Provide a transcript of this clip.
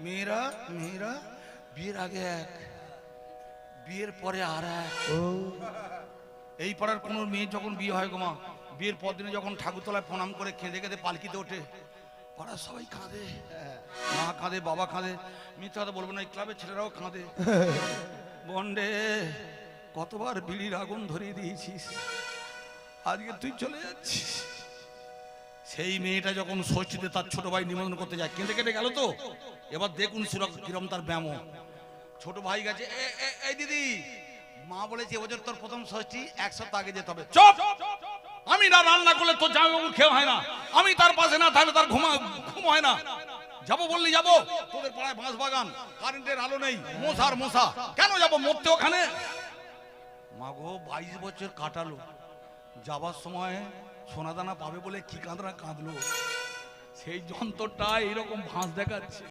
মেয়েরা মেয়েরা বিয়ের আগে এক, বিয়ের পরে আর এক। এই পাড়ার কোনো মেয়ে যখন বিয়ে হয় গো মা, বিয়ের পর দিনে যখন ঠাকুরতলায় প্রণাম করে কেঁদে কেঁদে পালকিতে ওঠে, পাড়ার সবাই কাঁদে, মা কাঁদে, বাবা কাঁদে, মিথ্যা কথা বলবো না, এই ক্লাবের ছেলেরাও কাঁদে। বন্ডে কতবার বিড়ির আগুন ধরিয়ে দিয়েছিস, আজকে তুই চলে যাচ্ছিস। সেই মেয়েটা যখন ষষ্ঠীতে তার ছোট ভাই নিমন্ত্রণ করতে যায়, কেঁদে কেটে গেল তো, এবার দেখুন কিরম তার ব্যায়াম। ছোট ভাই গেছে, এই দিদি, মা বলেছে এবছর তোর প্রথম ষষ্ঠী, এক সপ্তাহ আগে যেতে হবে। চুপ! আমি না রান্না করলে তোর জামাইবাবু খেয়ে হয় না, আমি তার পাশে না থাকলে তার ঘুম হয় না। যাবো বললি যাবো, তোদের পাড়ায় বাঁশ বাগান, কারেন্টের আলো নেই, মশার মশা, কেন যাবো মরতে ওখানে? মাগো 22 বছর কাটালো, যাবার সময় সোনাদানা পাবে বলে কি কাঁদরা কাঁদলো, সেই যন্ত্রটা এইরকম ভাঁজ দেখাচ্ছে।